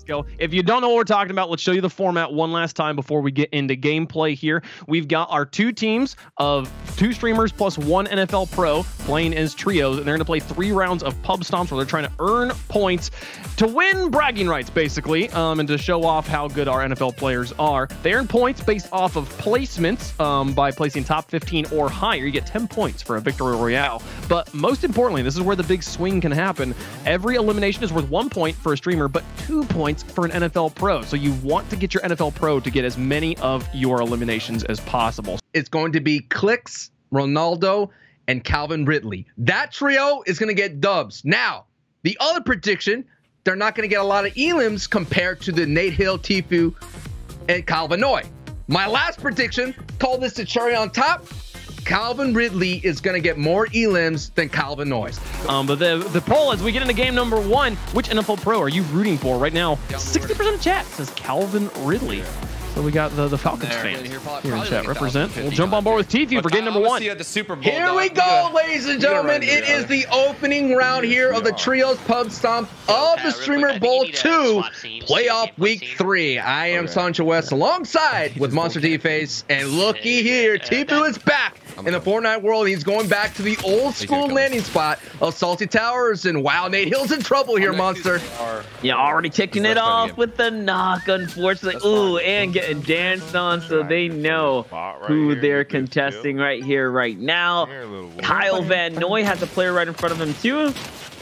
Let's go. If you don't know what we're talking about, let's show you the format one last time before we get into gameplay here. We've got our 2 teams of 2 streamers plus 1 NFL pro playing as trios, and they're going to play 3 rounds of pub stomps where they're trying to earn points to win bragging rights, basically, and to show off how good our NFL players are. They earn points based off of placements by placing top 15 or higher. You get 10 points for a victory royale. But most importantly, this is where the big swing can happen. Every elimination is worth 1 point for a streamer, but 2 points for an NFL pro. So you want to get your NFL pro to get as many of your eliminations as possible. It's going to be Clix, Ronaldo, and Calvin Ridley. That trio is going to get dubs. Now, the other prediction, they're not going to get a lot of elims compared to the Nate Hill, Tfue, and Calvin Noy. My last prediction, call this the cherry on top. Calvin Ridley is going to get more elims than Calvin Noyes. But the poll, as we get into game number 1, which NFL pro are you rooting for right now? 60% of chat says Calvin Ridley. So we got the Falcons fans here in chat. Represent. We'll jump on board with Tfue for game number 1. Here we go, ladies and gentlemen. It is the opening round here of the Trios Pub Stomp of the Streamer Bowl 2 playoff week 3. I am Sancho West alongside with Monster D-Face, and looky here, Tfue is back in the Fortnite world. He's going back to the old school landing spot of Salty Towers, and wow, Nate Hill's in trouble here, Monster. Yeah, already kicking it off with the knock, unfortunately. Ooh, and getting danced on, so they know who they're contesting right here, right now. Kyle Van Noy has a player right in front of him, too.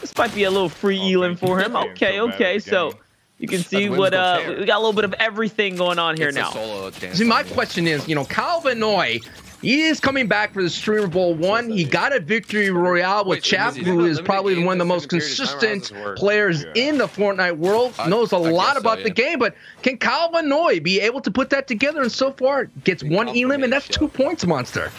This might be a little free elim for him. Okay, so you can see what we got a little bit of everything going on here now. See, my question is, Kyle Van Noy, he is coming back for the Streamer Bowl 1. He got a victory royale with Chap, who is probably one of the most consistent players in the Fortnite world. Knows a lot about the game, but can Kyle Van Noy be able to put that together? And so far, gets 1 elim, and that's 2 points, Monster.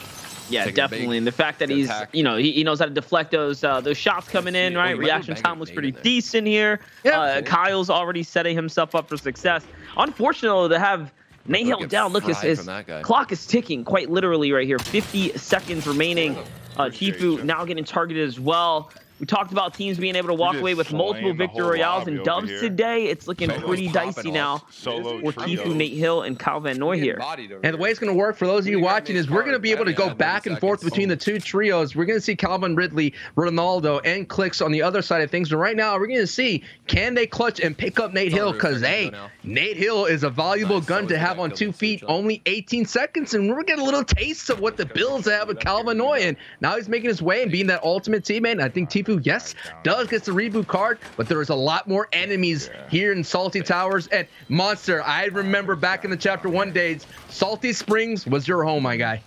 Yeah, definitely. And the fact that he's, he knows how to deflect those shots coming in, right? Reaction time was pretty decent here. Kyle's already setting himself up for success. Unfortunately, to have Nate Hill down. Look, his clock is ticking quite literally right here. 50 seconds remaining. Tfue now getting targeted as well. We talked about teams being able to walk away with multiple victory royales and dubs today. It's looking pretty dicey now for Tfue, Nate Hill, and Kyle Van Noy here. And the way it's going to work for those of you watching is we're going to be able to go back and forth between the 2 trios. We're going to see Calvin Ridley, Ronaldo, and Clix on the other side of things. But right now, we're going to see, can they clutch and pick up Nate Hill? Because, hey, Nate Hill is a valuable gun to have on 2 feet. Only 18 seconds, and we're getting a little taste of what the Bills have with Kyle Van Noy. And now he's making his way and being that ultimate teammate. And I think Tfue, yes, does get the reboot card, but there is a lot more enemies here in Salty Towers. And Monster, I remember back in the Chapter 1 days, Salty Springs was your home, my guy.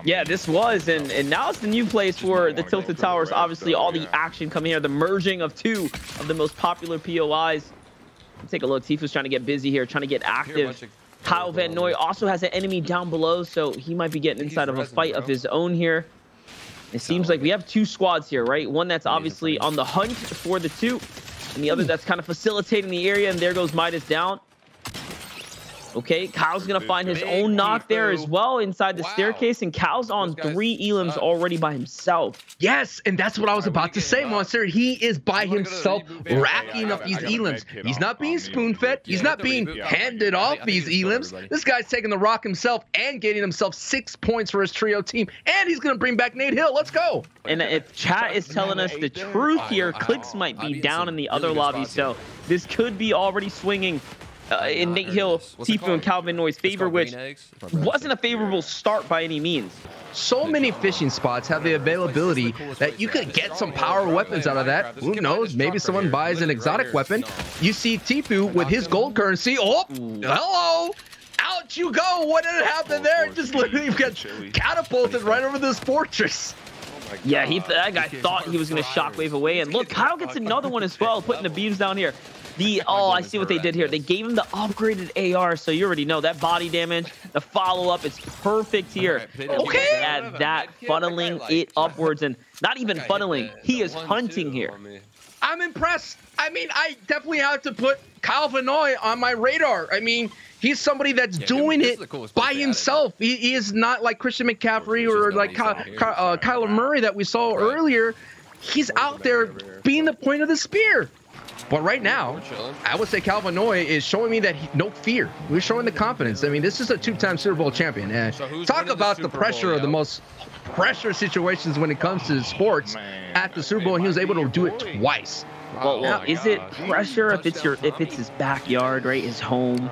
Yeah, this was, and now it's the new place for the Tilted Towers. Obviously, all the action coming here, the merging of 2 of the most popular POIs. Take a look. Tfue's trying to get busy here, trying to get active. Kyle Van Noy also has an enemy down below, so he might be getting inside of a fight of his own here. It seems like we have 2 squads here, right? One that's obviously on the hunt for the 2, and the other that's kind of facilitating the area, and there goes Midas down. Okay, Kyle's going to find his own knock there as well inside the staircase, and Kyle's on 3 elims already by himself. Yes, and that's what I was about to say, Monster. He is by himself racking up these elims. He's not being spoon-fed. He's not being handed off these elims. This guy's taking the rock himself and getting himself 6 points for his trio team, and he's going to bring back Nate Hill. Let's go. And if chat is telling us the truth here, Clix might be down in the other lobby, so this could be already swinging in Nate Hill, Tfue, and Calvin Noy's favor, which wasn't a favorable start by any means. So many fishing spots have the availability that you could get some power weapons out of that. Who knows? Maybe someone buys an exotic weapon. You see Tfue with his gold currency. Oh, hello. Out you go. What did happen there? Just literally got catapulted right over this fortress. Yeah, that guy thought he was going to shockwave away. And look, Kyle gets another one as well, putting the beams down here. Oh, I see what they did here. They gave him the upgraded AR, so you already know that body damage, the follow-up is perfect here. Okay. At that, funneling it upwards, and not even funneling, he is hunting here. I'm impressed. I mean, I definitely have to put Kyle Van Noy on my radar. I mean, he's somebody that's doing it by himself. He is not like Christian McCaffrey or like Kyler Murray that we saw earlier. He's out there being the point of the spear. But right now, I would say Calvin Noy is showing me that no fear. We're showing the confidence. I mean, this is a 2-time Super Bowl champion. And talk about the pressure of the most pressure situations when it comes to sports at the Super Bowl. And he was able to do it twice. Well, is it pressure if it's his backyard, right, his home?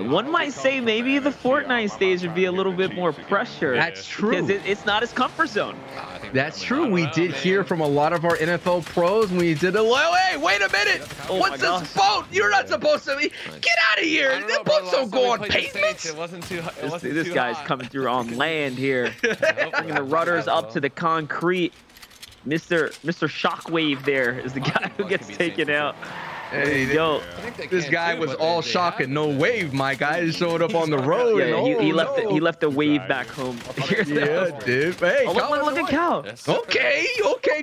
One might say maybe the Fortnite stage would be a little bit more pressure. That's true. Because it's not his comfort zone. That's true. We did hear from a lot of our NFL pros when we did hey, wait a minute. What's this boat? You're not supposed to be. Get out of here. The boats don't go on pavements. This guy's coming through on land here. Bringing the rudders up to the concrete. Mr. Shockwave there is the guy who gets taken out. Hey, this guy was all shock and no wave. My guy showed up on the road. Yeah, he left the wave back home. Yeah, dude. Hey, look at Cal. Okay,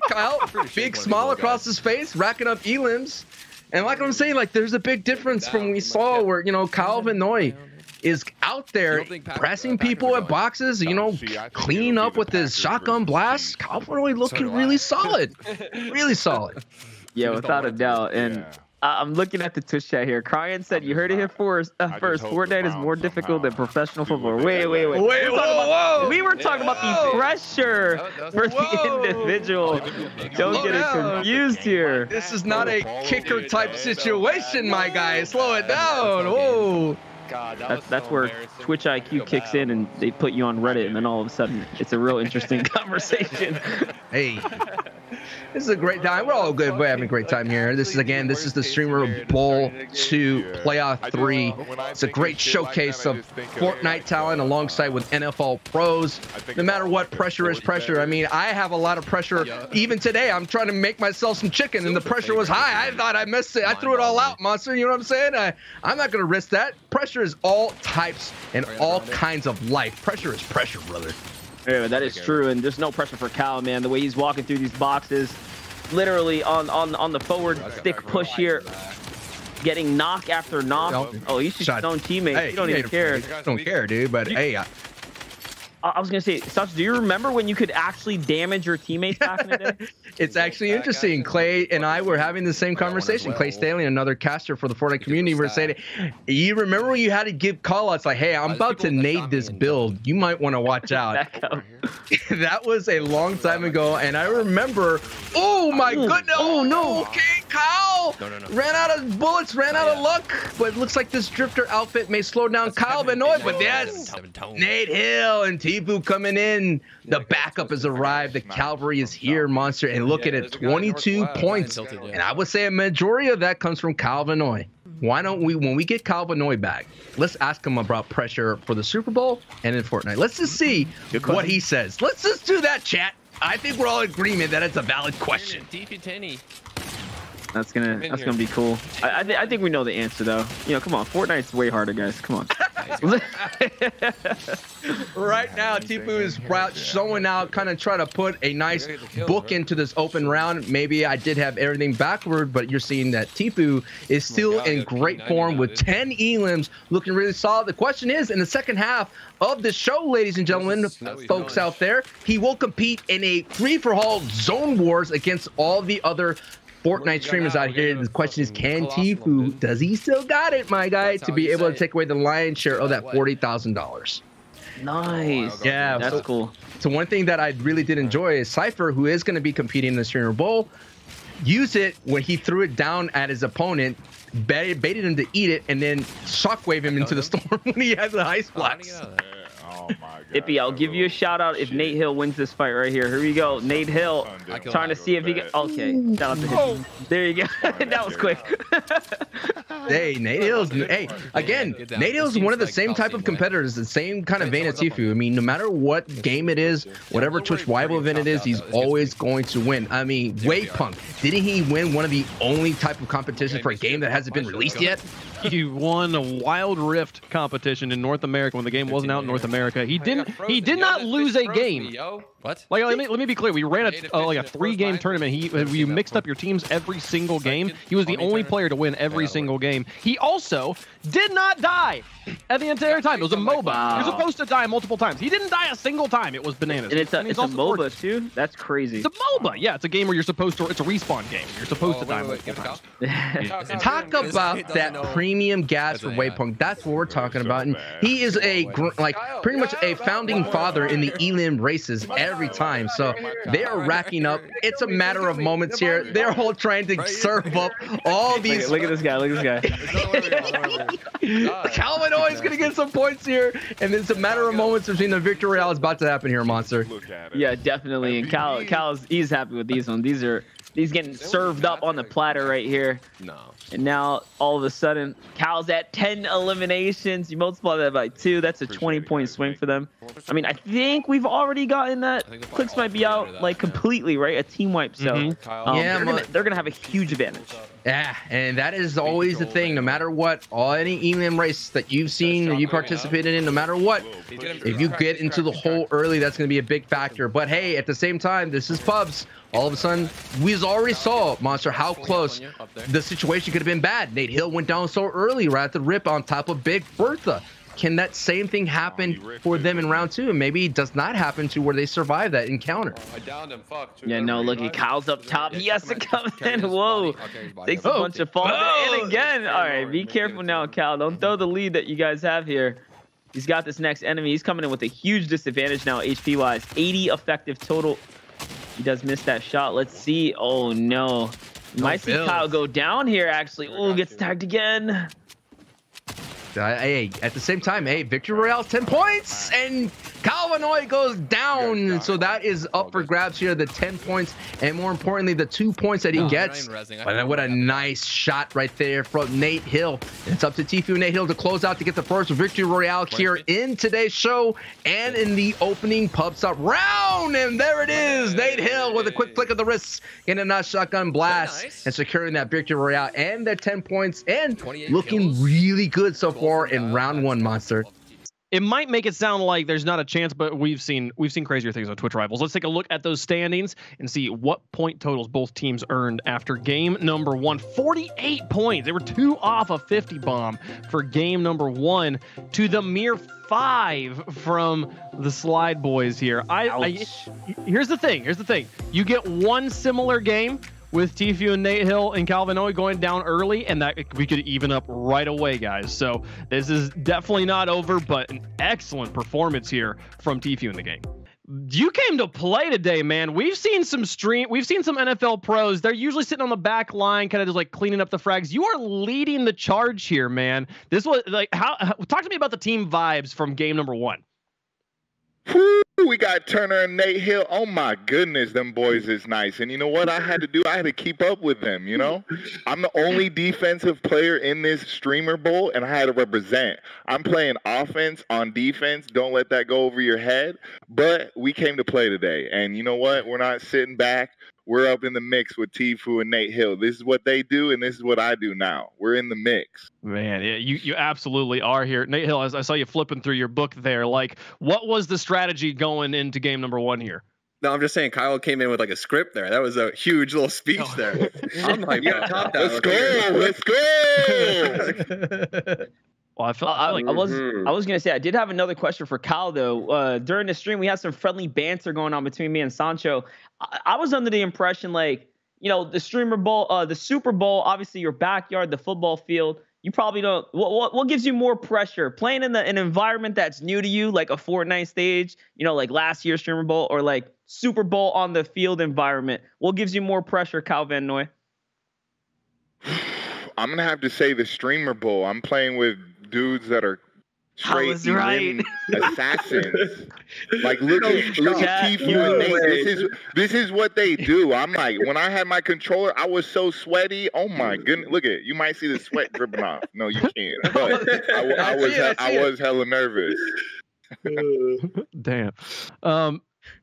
Kyle. Big smile across his face, racking up elims. And like I'm saying, like there's a big difference from we saw where Calvin Noy is out there pressing people at boxes, cleaning up with his shotgun blast. Calvin Noy looking really solid. Really solid. Yeah, without a doubt. And I'm looking at the Twitch chat here. Cryan said, you heard it here first. Fortnite is more difficult than professional football. Wait. We were talking about the pressure for the individual. Don't get it confused here. This is not a kicker type situation, my guy. Slow it down. Whoa. That's where Twitch IQ kicks in and they put you on Reddit, and then all of a sudden it's a real interesting conversation. Hey, this is a great time. We're all good. We're having a great time here. This is the Streamer Bowl 2 Playoff 3. It's a great showcase of Fortnite talent alongside with NFL pros. No matter what, pressure is pressure. I mean, I have a lot of pressure. Even today, I'm trying to make myself some chicken, and the pressure was high. I thought I missed it. I threw it all out, Monster. You know what I'm saying? I'm not going to risk that. Pressure is all types and all kinds of life. Pressure is pressure, brother. Yeah, that is true, and there's no pressure for Cal, man. The way he's walking through these boxes, literally on the forward stick push here, getting knock after knock. Oh, he's just his own teammate. Hey, you don't even care. I don't care, dude. But hey, I was gonna say, Such, do you remember when you could actually damage your teammates back in the day? It's actually interesting. Clay and I were having the same conversation. Clay Staley, another caster for the Fortnite community, were saying, you remember when you had to give call-outs like, hey, I'm about to nade this build. You might want to watch out. That was a long time ago, and I remember, oh my goodness. Oh, no. Okay, Kyle. Ran out of bullets, ran out of luck. But it looks like this Drifter outfit may slow down Calvin Noy. But yes, Nate Hill and Tifu coming in. The backup has arrived. The cavalry is here, Monster. And look at it, 22 points. And I would say a majority of that comes from Calvin Noy. Why don't we, when we get Calvin Noy back, let's ask him about pressure for the Super Bowl and in Fortnite. Let's just see what he says. Let's just do that, chat. I think we're all in agreement that it's a valid question. That's gonna be cool. I think we know the answer though. Come on, Fortnite's way harder, guys. Come on. Right now, Tifu is showing out, kind of trying to put a nice book into this open round. Maybe I did have everything backward, but you're seeing that Tifu is still in great form with 10 elims, looking really solid. The question is, in the second half of the show, ladies and gentlemen, folks out there, he will compete in a free-for-all zone wars against all the other Fortnite streamers out here. The question is, can Tifu, does he still got it, my guy, to be able to take away the lion's share of that $40,000? Nice. Yeah, that's cool. So one thing that I really did enjoy is Cypher, who is going to be competing in the Streamer Bowl, used it when he threw it down at his opponent, baited him to eat it, and then shockwave him into the storm when he has the ice blocks. Oh my God. Ippy, I'll give you a shout out if Nate Hill wins this fight right here. Here we go. Nate Hill trying to see if he can. Okay. Shout out to him. There you go. That was quick. Hey, Nate Hill's. Hey, again, Nate Hill's one of the same type of competitors, the same kind of vein as Tifu. I mean, no matter what game it is, whatever Twitch rival event it is, he's always going to win. I mean, Wave Punk, didn't he win one of the only type of competitions for a game that hasn't been released yet? He won a Wild Rift competition in North America when the game wasn't out in North America. He did not lose a game. What? Like, let me be clear. We ran a 3-game tournament. We mixed up your teams every single game. He was the only player to win every single game. He also did not die at the entire time. It was a MOBA. Wow. You're supposed to die multiple times. He didn't die a single time. It was bananas. And it's a MOBA too? That's crazy. It's a MOBA. Yeah, it's a game where you're supposed to. It's a respawn game. You're supposed to die multiple times. Talk about that premium gas for Waypoint. That's what we're talking about. And he is pretty much a founding father in the elim races every time. So they are racking up. It's a matter of moments here. They're all trying to serve up all these. Look at this guy. Look at this guy. Calvin always going to get some points here. And it's a matter of moments between the victory royale is about to happen here, Monster. Yeah, definitely. And he's happy with these ones. He's getting served up on the platter right here. No. And now all of a sudden, Cal's at 10 eliminations. You multiply that by 2. That's a 20-point swing for them. I mean, I think we've already gotten that. Clix might be out like completely, right? A team wipe. So they're gonna have a huge advantage. Yeah, and that is always the thing. No matter what, any elim race that you've seen or you participated in, no matter what, if you get into the hole early, that's going to be a big factor. But hey, at the same time, this is pubs. All of a sudden, we already saw, Monster, how close the situation could have been bad. Nate Hill went down so early, right at the rip on top of Big Bertha. Can that same thing happen for them in round 2? And maybe it does not happen to where they survive that encounter. Yeah, no, look, Cal's up top. He has to come in. Whoa. Takes a bunch of falls. And again. All right, be careful now, Cal. Don't throw the lead that you guys have here. He's got this next enemy. He's coming in with a huge disadvantage now, HP-wise. 80 effective total. He does miss that shot. Let's see. Oh, no. Might see Kyle go down here, actually. Oh, gets tagged again. Hey, at the same time, hey, Victory Royale 10 points, and Calvinoy goes down. So that is up for grabs here, the 10 points, and more importantly, the 2 points that he gets. But what a nice shot right there from Nate Hill. It's up to Tfue and Nate Hill to close out to get the first Victory Royale here in today's show and in the opening pub stop round. And there it is, Nate Hill with a quick flick of the wrists in a nice shotgun blast and securing that Victory Royale and the 10 points and looking really good so far in round 1, Monster. It might make it sound like there's not a chance, but we've seen crazier things on Twitch Rivals. Let's take a look at those standings and see what point totals both teams earned after game number 1. 48 points. They were 2 off a 50 bomb for game number 1 to the mere 5 from the Slide Boys here. Here's the thing. You get one similar game with Tfue and Nate Hill and Calvinoy going down early, and that we could even up right away, guys. So this is definitely not over, but an excellent performance here from Tfue in the game. You came to play today, man. We've seen some NFL pros. They're usually sitting on the back line, kind of just like cleaning up the frags. You are leading the charge here, man. This was like, talk to me about the team vibes from game number 1. We got Turner and Nate Hill. Oh my goodness, them boys is nice. And you know what I had to do? I had to keep up with them, you know? I'm the only defensive player in this streamer bowl, and I had to represent. I'm playing offense on defense. Don't let that go over your head. But we came to play today. And you know what? We're not sitting back. We're up in the mix with Tfue and Nate Hill. This is what they do, and this is what I do now. We're in the mix. Man, yeah, you absolutely are here. Nate Hill, as I saw you flipping through your book there, like, what was the strategy going into game number 1 here? No, I'm just saying Kyle came in with like a script there. That was a huge little speech there. I'm like, yeah, top that. Let's go. Well, I was gonna say I did have another question for Kyle though. During the stream, we had some friendly banter going on between me and Sancho. I was under the impression, like, you know, the streamer bowl, the Super Bowl, obviously your backyard, the football field. You probably don't. What gives you more pressure? Playing in an environment that's new to you, like a Fortnite stage, you know, like last year's streamer bowl, or like Super Bowl on the field environment? What gives you more pressure, Kyle Van Noy? I'm gonna have to say the streamer bowl. I'm playing with dudes that are straight assassins. Like look at Tfue and Nate. This is what they do. I'm like, when I had my controller, I was so sweaty. Oh my goodness! Look at it. You might see the sweat dripping off. No, you can't. But I was hella nervous. Damn.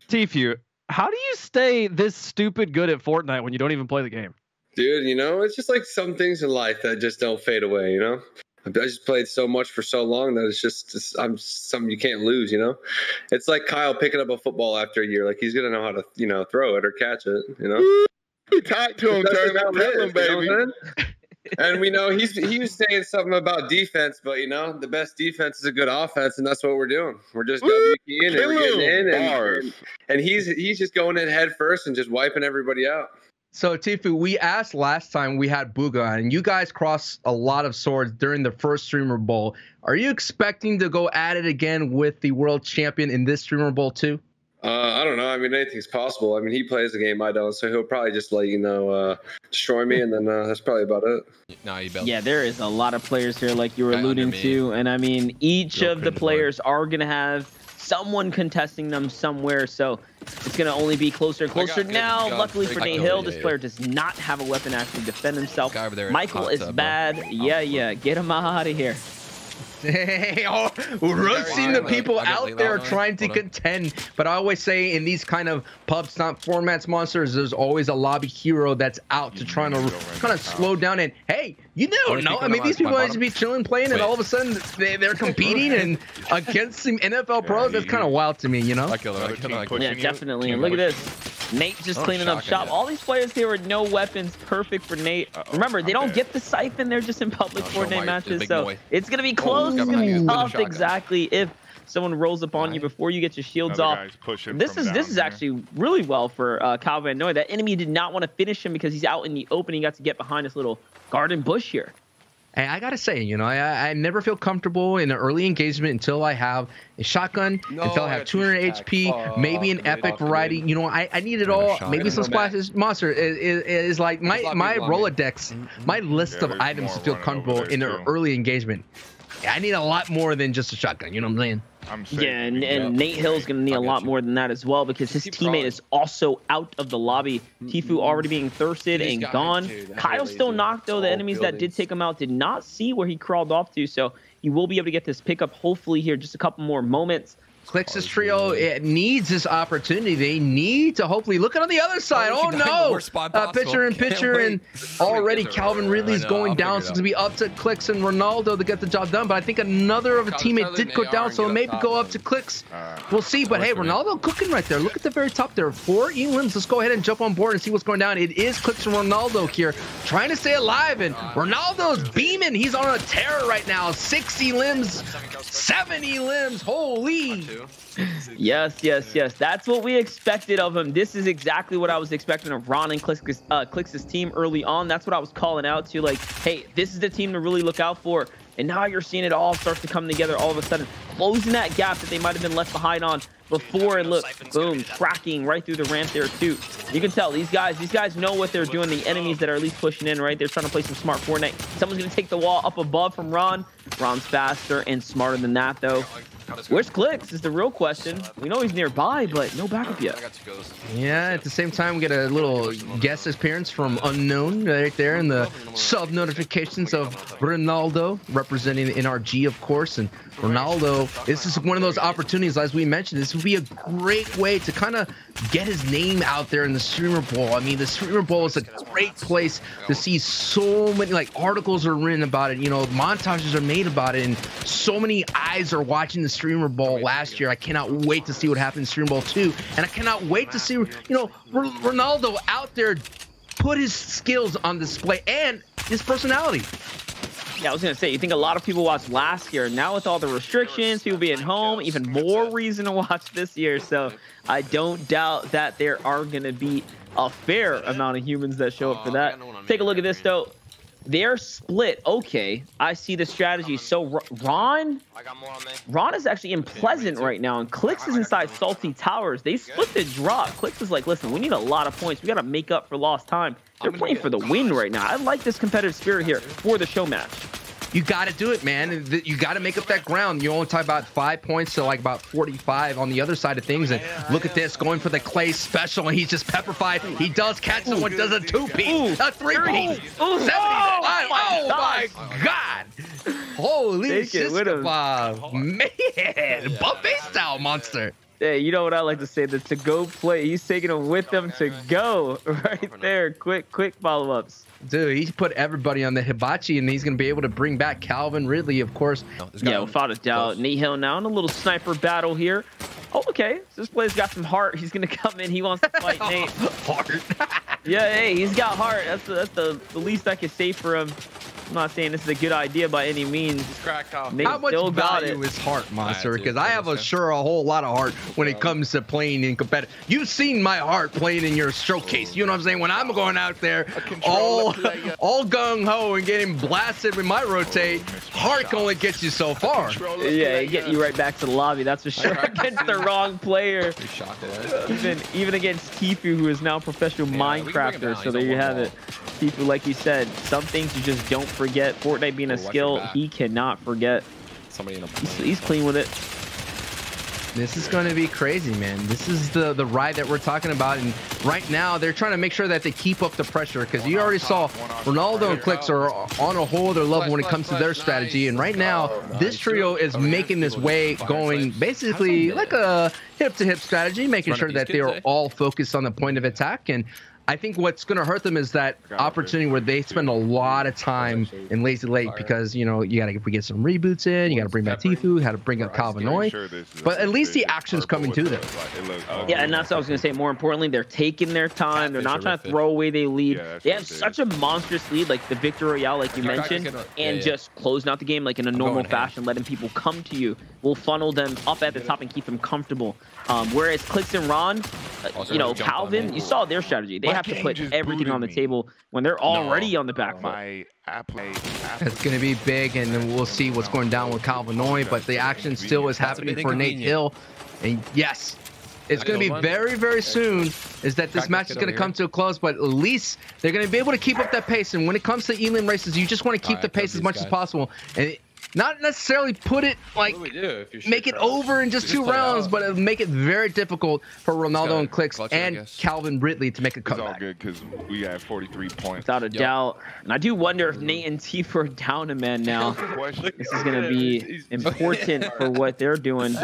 Tfue, how do you stay this stupid good at Fortnite when you don't even play the game? Dude, you know, it's just like some things in life that just don't fade away, you know? I just played so much for so long that it's just I'm something you can't lose, you know? It's like Kyle picking up a football after a year. Like, he's going to know how to, you know, throw it or catch it, you know? We talked to him, tell him, baby. And we know he was saying something about defense, but, you know, the best defense is a good offense, and that's what we're doing. We're just WKing and we're getting in. And he's just going in head first and just wiping everybody out. So, Tfue, we asked last time we had Bugha, and you guys crossed a lot of swords during the first Streamer Bowl. Are you expecting to go at it again with the world champion in this Streamer Bowl too? I don't know. I mean, anything's possible. I mean, he plays the game, I don't, so he'll probably just, like, you know, destroy me, and then that's probably about it. No, you built. Yeah, there is a lot of players here, like you were alluding to, and I mean, each of the players are going to have someone contesting them somewhere, so it's going to only be closer and closer. Now, luckily for Nate Hill, this player does not have a weapon to actually defend himself. Michael is bad. Yeah, get him out of here. Hey, roasting the people out there trying to contend. But I always say in these kind of pub stomp formats, monsters, there's always a lobby hero that's out to try to kind of slow down. And hey, you don't know. I mean, these people used to be chilling, playing, and all of a sudden they're competing and against some NFL pros. That's kind of wild to me, you know? Yeah, definitely. And look at this. Nate just cleaning up shop. All these players here with no weapons. Perfect for Nate. Remember, they don't get the siphon. They're just in public Fortnite matches. So it's going to be close. It's going to be tough. Exactly. If someone rolls up on you before you get your shields off. This is actually really well for Kyle Van Noy. That enemy did not want to finish him because he's out in the open. He got to get behind this little garden bush here. And I gotta say, you know, I never feel comfortable in an early engagement until I have a shotgun, until I have 200 HP, maybe an epic variety. You know, I need it all. Maybe some splashes. Monster is like my Rolodex, my list of items to feel comfortable in an early engagement. I need a lot more than just a shotgun. You know what I'm saying? Yeah, and Nate Hill's going to need a lot more than that as well because his teammate is also out of the lobby. Tfue already being thirsted and gone. Kyle's still knocked, though. The enemies that did take him out did not see where he crawled off to, so he will be able to get this pickup hopefully here just a couple more moments. Clix' trio, it needs this opportunity. They need to hopefully look at on the other side. Oh no! Pitcher in pitcher, and already Calvin Ridley's going down. So it's gonna be up to Clix and Ronaldo to get the job done. But I think another of a teammate did go down, so maybe go up to Clix. We'll see. But hey, Ronaldo cooking right there. Look at the very top there. 4 elims. Let's go ahead and jump on board and see what's going down. It is Clix and Ronaldo here, trying to stay alive, and Ronaldo's beaming. He's on a tear right now. 6 elims, 7 elims. Holy! Yes. That's what we expected of him. This is exactly what I was expecting of Ron and Clix's team early on. That's what I was calling out to, like, hey, this is the team to really look out for. And now you're seeing it all start to come together all of a sudden, closing that gap that they might have been left behind on before. And look, boom, tracking right through the ramp there too. You can tell these guys know what they're doing. The enemies that are at least pushing in, right? They're trying to play some smart Fortnite. Someone's going to take the wall up above from Ron. Ron's faster and smarter than that, though. Where's Clix is the real question. We know he's nearby, but no backup yet. Yeah, at the same time, we get a little guest appearance from Unknown right there in the sub notifications of Ronaldo, representing the NRG, of course. And Ronaldo, this is one of those opportunities, as we mentioned, this would be a great way to kind of get his name out there in the Streamer Bowl. I mean, the Streamer Bowl is a great place to see so many, like, articles are written about it, you know, montages are made about it, and so many eyes are watching the Streamer Bowl last year. I cannot wait to see what happens in Streamer Bowl 2, and I cannot wait to see, you know, Ronaldo out there put his skills on display and his personality. Yeah, I was going to say, you think a lot of people watched last year. Now with all the restrictions, people being home, even more reason to watch this year. So I don't doubt that there are going to be a fair amount of humans that show up for that. Take a look at this, though. They're split. Okay, I see the strategy. So Ron is actually in Pleasant right now, and Clix is inside Salty Towers. They split the drop. Clix is like, listen, we need a lot of points. We got to make up for lost time. They're playing for the win right now. I like this competitive spirit here for the show match. You got to do it, man. You got to make up that ground. You only talk about 5 points to like about 45 on the other side of things. And look at this, going for the Clay special, and he's just petrified. He does catch someone, does a 2-piece, a 3-piece, 75. Oh my God! Holy shit, Bob, man, buffet style monster. Hey, you know what I like to say? The to-go play. He's taking them with him to go right there. Quick follow-ups. Dude, he's put everybody on the hibachi, and he's going to be able to bring back Calvin Ridley, of course. Yeah, without a doubt. Nate Hill now in a little sniper battle here. Oh, okay. So this player's got some heart. He's going to come in. He wants to fight Nate. Heart. Yeah, hey, he's got heart. That's the least I can say for him. I'm not saying this is a good idea by any means. Nate How much still got value it. is heart, Monster? Because I have a whole lot of heart when it comes to playing in competitive. You've seen my heart playing in your showcase. You know what I'm saying? When I'm going out there all gung-ho and getting blasted with my rotate, heart can only get you so far. Yeah, get you right back to the lobby, that's for sure. Against the wrong player. Even against Tfue, who is now a professional Minecrafter. So there you have it. Tfue, like you said, some things you just don't forget. Fortnite being a skill, he cannot forget. He's clean with it. This is going to be crazy, man. This is the ride that we're talking about, and right now they're trying to make sure that they keep up the pressure, because you already saw Ronaldo and Clix are on a whole other level when it comes to their strategy, and right now this trio is making this way, going basically like a hip-to-hip strategy, making sure that they are all focused on the point of attack. And I think what's going to hurt them is that opportunity where they spend a lot of time in Lazy Lake, because, you know, you got to get some reboots in, you got to bring back Tfue, had to bring up Calvinoy, but at least the action's coming to them. Yeah, and that's what I was going to say. More importantly, they're taking their time. They're not trying to throw away their lead. They have such a monstrous lead, like the Victor Royale, like you mentioned, and just closing out the game like in a normal fashion, letting people come to you. Will funnel them up at the top and keep them comfortable. Whereas Clix and Ron, you know, Calvin, you saw their strategy. They have to put everything on the table when they're already on the back foot. It's going to be big, and then we'll see what's going down with Calvinoy, but the action still is happening for Nate Hill. And yes, it's going to be very, very soon is that this match is going to come to a close, but at least they're going to be able to keep up that pace. And when it comes to Elim races, you just want to keep the pace as much as possible. And not necessarily put it like make it over in just 2 rounds, but it'll make it very difficult for Ronaldo and Clix and Calvin Ridley to make a comeback. It's all good because we got 43 points. Without a doubt. And I do wonder if Nate and Tfue are down a man now. This is going to be important for what they're doing.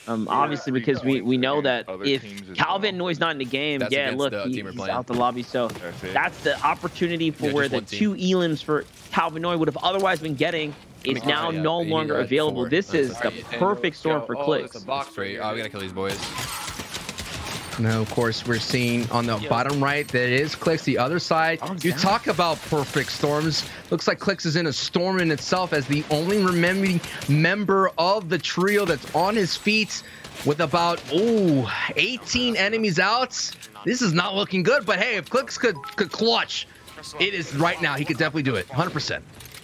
Obviously, because we know that if Calvinoy's not in the game, yeah, look, he's out the lobby. So that's the opportunity for where the 2 Elims for Calvinoy would have otherwise been getting is now no longer available. This is the perfect storm for Clix. We gotta kill these boys. Now, of course, we're seeing on the bottom right that it is Clix. The other side, you talk about perfect storms. Looks like Clix is in a storm in itself as the only remaining member of the trio that's on his feet with about 18 enemies out. This is not looking good, but hey, if Clix could clutch, it is right now. He could definitely do it, 100%.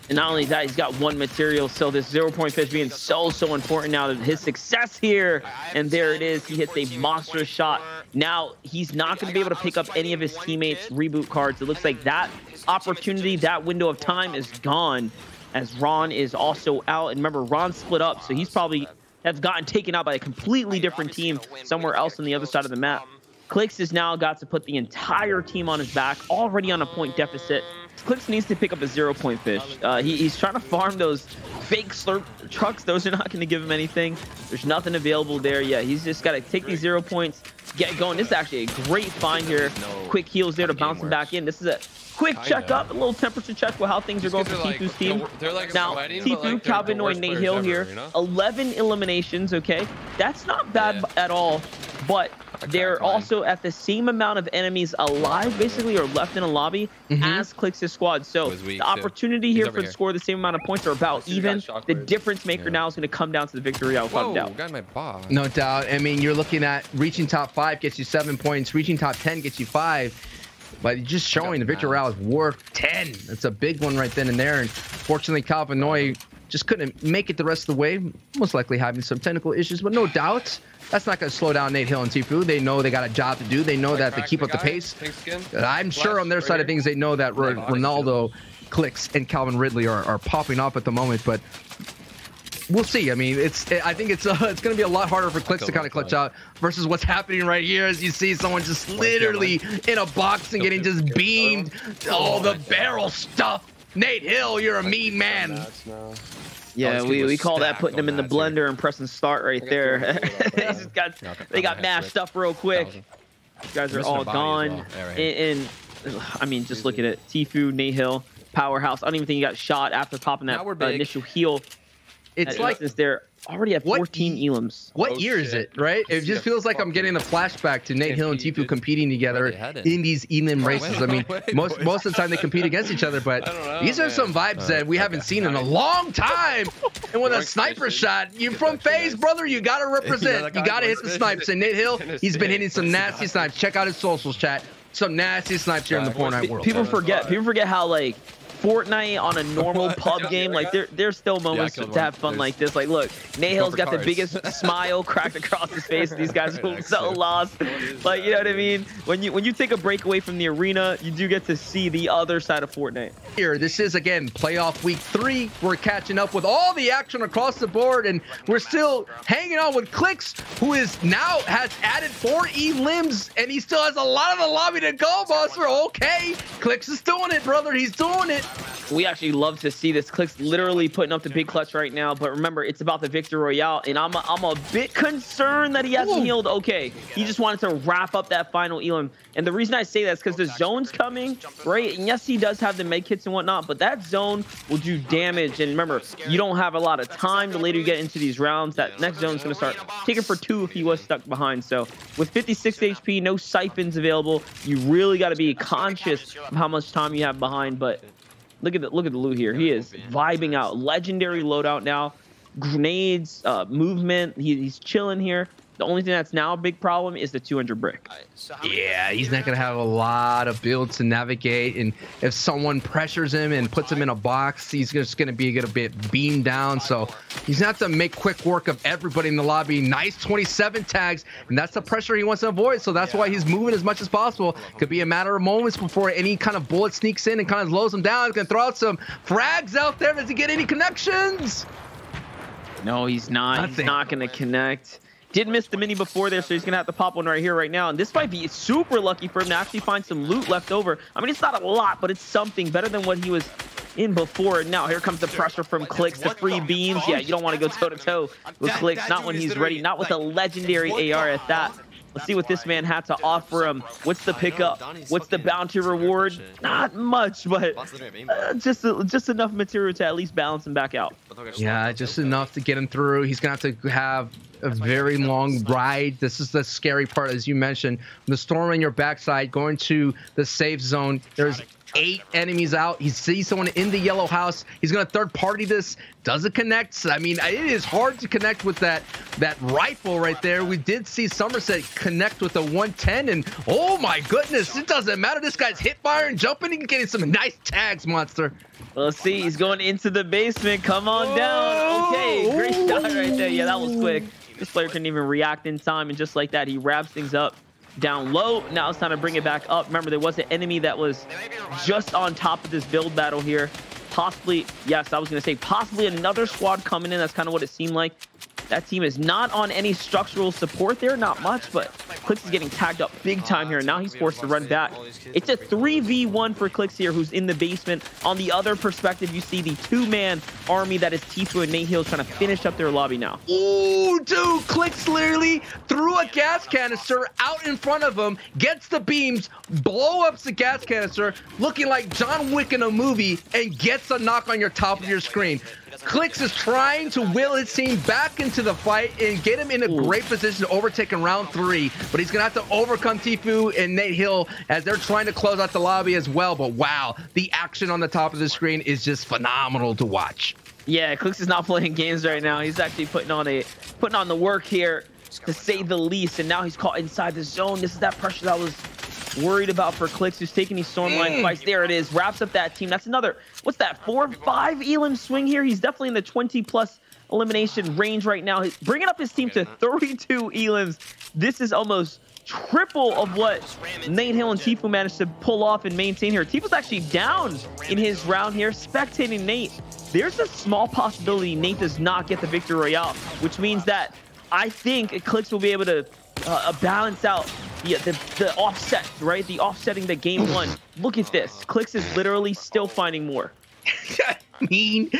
And not only that, he's got 1 material, so this 0-point fish being so important now to his success here. And there it is. He hits a monstrous shot. Now, he's not going to be able to pick up any of his teammates' reboot cards. It looks like that opportunity, that window of time is gone, as Ron is also out. And remember, Ron split up, so he's probably has gotten taken out by a completely different team somewhere else on the other side of the map. Clix has now got to put the entire team on his back, already on a point deficit. Clix needs to pick up a 0-point fish. He's trying to farm those fake slurp trucks. Those are not going to give him anything. There's nothing available there yet. He's just got to take these 0 points, get going. This is actually a great find here. Quick heals there to bounce him back in. This is a quick checkup, a little temperature check with how things are going for Tfue's team. Now, Tfue, Calvinoy, Nate Hill here. 11 eliminations, okay? That's not bad at all, but they're also at the same amount of enemies alive, basically, or left in a lobby as Clix's squad. So the opportunity here for the score, the same amount of points are about even. The difference maker now is going to come down to the victory out, without doubt. No doubt. I mean, you're looking at reaching top 5 gets you 7 points, reaching top 10 gets you 5. But just showing the Victor Royale is worth 10. That's a big one right then and there. And fortunately, Calvinoy just couldn't make it the rest of the way, most likely having some technical issues, but no doubt that's not going to slow down Nate Hill and Tfue. They know they got a job to do. They know that they keep up the pace. I'm sure on their side of things, they know that Ronaldo, Clix, and Calvin Ridley are popping off at the moment, but we'll see. I mean, I think it's going to be a lot harder for Clix to kind of clutch out versus what's happening right here as you see someone just literally in a box and getting just beamed. Oh, the barrel stuff. Nate Hill, you're a mean man. Yeah, we call that putting them in the blender and pressing start right there. They got mashed up real quick. These guys are all gone. And I mean, just look at it. Tfue, Nate Powerhouse. I don't even think he got shot after popping that initial heal. It's like they're already at 14 elims. What year is it, right? It just feels like I'm getting a flashback to Nate Hill and Tfue competing together in these elim races. I mean, most of the time they compete against each other, but these are some vibes that we haven't seen in a long time. And with a sniper shot, you're from FaZe, brother. You got to represent. You got to hit the snipes. And Nate Hill, he's been hitting some nasty snipes. Check out his socials, chat. Some nasty snipes here in the Fortnite world. People forget how, like, Fortnite on a normal pub game, like there's still moments to have fun like this. Like, look, Nate Hill's got the biggest smile cracked across his face. These guys are so lost. Like, you know what I mean? When you take a break away from the arena, you do get to see the other side of Fortnite. Here, this is again playoff week 3. We're catching up with all the action across the board, and we're still hanging on with Clix, who is now has added 4 elims, and he still has a lot of the lobby to go, Buster. Okay, Clix is doing it, brother. He's doing it. We actually love to see this. Clix literally putting up the big clutch right now, but remember, it's about the Victory Royale, and I'm a bit concerned that he hasn't healed. Okay, he just wanted to wrap up that final elim, and the reason I say that is because the zone's coming, right? And yes, he does have the med kits and whatnot, but that zone will do damage, and remember, you don't have a lot of time the later you get into these rounds. That next zone's going to start taking for 2 if he was stuck behind. So with 56 HP, no siphons available, you really got to be conscious of how much time you have behind. But look at the loot here. He is vibing out. Legendary loadout now. Grenades, movement. He's chilling here. The only thing that's now a big problem is the 200 brick. Yeah, he's not going to have a lot of builds to navigate. And if someone pressures him and puts him in a box, he's just going to be a bit beamed down. So he's going to have to make quick work of everybody in the lobby. Nice 27 tags. And that's the pressure he wants to avoid. So that's why he's moving as much as possible. Could be a matter of moments before any kind of bullet sneaks in and kind of slows him down. He's going to throw out some frags out there. Does he get any connections? No, he's not. He's not going to connect. Did miss the mini before there, so he's gonna have to pop one right here, right now. And this might be super lucky for him to actually find some loot left over. I mean, it's not a lot, but it's something better than what he was in before. And now here comes the pressure from Clix, the free beams. Yeah, you don't want to go toe-to-toe with Clix, not when he's ready, not with a legendary AR at that. Let's see what this man had to offer him. What's the pickup? What's the bounty reward? Not much, but just enough material to at least balance him back out. Yeah, just enough to get him through. He's gonna have to have a very long ride. This is the scary part, as you mentioned. The storm on your backside, going to the safe zone. There's 8 enemies out. He sees someone in the yellow house. He's gonna third party this. Doesn't connect. I mean, it is hard to connect with that rifle right there. We did see Somerset connect with the 110, and oh my goodness, it doesn't matter. This guy's hip fire and jumping. He's getting some nice tags, Monster. Let's see. He's going into the basement. Come on down. Okay, great shot right there. Yeah, that was quick. This player couldn't even react in time, and just like that, he wraps things up down low. Now it's time to bring it back up. Remember, there was an enemy that was just on top of this build battle here. Possibly, yes, I was going to say possibly another squad coming in. That's kind of what it seemed like. That team is not on any structural support there, not much, but Clix is getting tagged up big time here. Now he's forced to run back. It's a 3v1 for Clix here, who's in the basement. On the other perspective, you see the 2-man army that is Tfue and Nate Hill trying to finish up their lobby now. Ooh, dude, Clix literally threw a gas canister out in front of him, gets the beams, blow up the gas canister, looking like John Wick in a movie, and gets a knock on your top of your screen. Clix is trying to will his team back into the fight and get him in a great position to overtake in round 3, but he's gonna have to overcome Tfue and Nate Hill as they're trying to close out the lobby as well. But wow, the action on the top of the screen is just phenomenal to watch. Yeah, Clix is not playing games right now. He's actually putting on the work here, to say the least. And now he's caught inside the zone. This is that pressure that I was worried about for Clix, who's taking these Stormline fights. There it is, wraps up that team. That's another, what's that, 4-5 elim swing here. He's definitely in the 20+ elimination range right now. He's bringing up his team to 32 elims. This is almost triple of what Nate Hill and Tfue managed to pull off and maintain here. Tfue's actually down in his round here, spectating Nate. There's a small possibility Nate does not get the Victory Royale, which means that I think Clix will be able to balance out the offset, right? The offsetting the game 1. Look at this. Clix is literally still finding more. mean,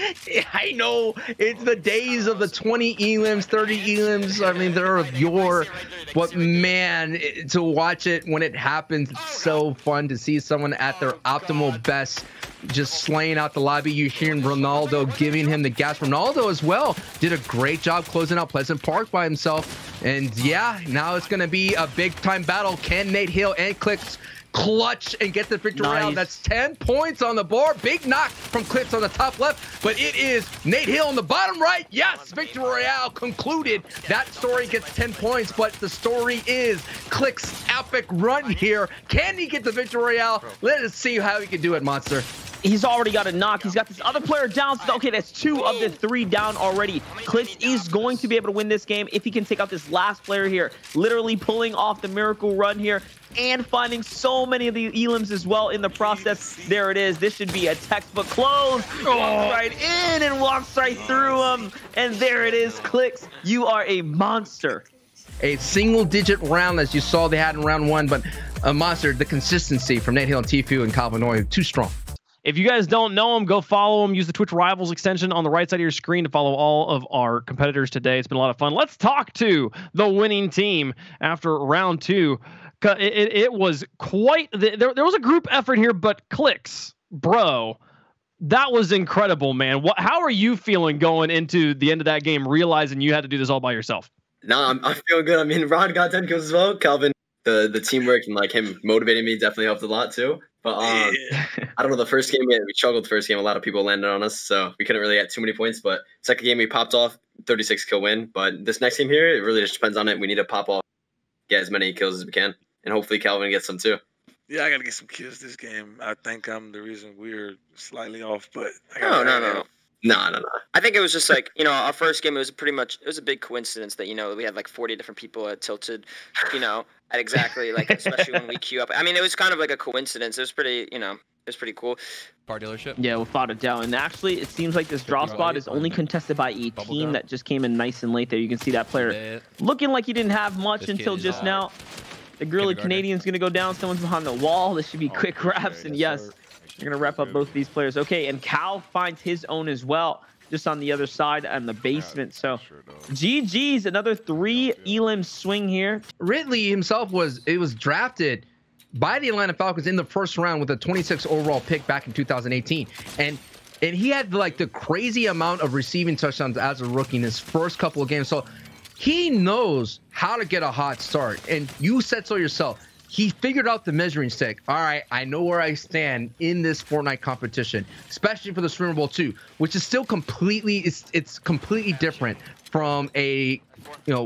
I know it's the days of the 20 elims, 30 elims. I mean, they're of yore, but man, to watch it when it happens, it's so fun to see someone at their optimal best, just slaying out the lobby. You're hearing Ronaldo giving him the gas. Ronaldo as well did a great job closing out Pleasant Park by himself. And yeah, now it's going to be a big time battle. Can Nate Hill and Clix clutch and get the victory round? That's 10 points on the board. Big knock from Clix on the top left, but it is Nate Hill on the bottom right. Yes, victory royale concluded. That story gets 10 points, but the story is Clix's epic run here. Can he get the victory royale? Let us see how he can do it, Monster. He's already got a knock. He's got this other player down. So, okay, that's 2 of the 3 down already. Clix is going to be able to win this game if he can take out this last player here. Literally pulling off the miracle run here and finding so many of the elims as well in the process. There it is. This should be a textbook close. Walks right in and walks right through him. And there it is, Clix. You are a monster. A single-digit round, as you saw they had in round 1, but a monster. The consistency from Nate Hill and Tfue and Calvin Oy, too strong. If you guys don't know him, go follow him. Use the Twitch Rivals extension on the right side of your screen to follow all of our competitors today. It's been a lot of fun. Let's talk to the winning team after round 2. It was quite there was a group effort here, but Clix, bro, that was incredible, man. How are you feeling going into the end of that game, realizing you had to do this all by yourself? Nah, I'm feeling good. I mean, Ron got 10 kills as well. Calvin, the teamwork and like him motivating me definitely helped a lot too. But I don't know, the first game we struggled. The first game, a lot of people landed on us, so we couldn't really get too many points. But second game we popped off, 36 kill win. But this next game here, it really just depends on it. We need to pop off, get as many kills as we can, and hopefully Calvin gets some too. Yeah, I got to get some kills this game. I think I'm the reason we're slightly off, but No. I think it was just like, our first game, it was a big coincidence that, we had like 40 different people at Tilted, at exactly like, especially when we queue up. I mean, it was kind of like a coincidence. It was pretty, it was pretty cool. Car dealership? Yeah, without a doubt. And actually, it seems like this drop spot is only contested by a team that just came in nice and late there. You can see that player looking like he didn't have much until just now. The Grilly Canadian's going to go down. Someone's behind the wall. This should be quick wraps. And yes, you're going to wrap up both these players. Okay, and Cal finds his own as well, just on the other side and the basement. So GG's, another 3 elim swing here. Ridley himself was drafted by the Atlanta Falcons in the first round with a 26 overall pick back in 2018. And he had like the crazy amount of receiving touchdowns as a rookie in his first couple of games. So he knows how to get a hot start. And you said so yourself. He figured out the measuring stick. All right, I know where I stand in this Fortnite competition, especially for the Streamer Bowl 2, which is still completely, it's completely different from a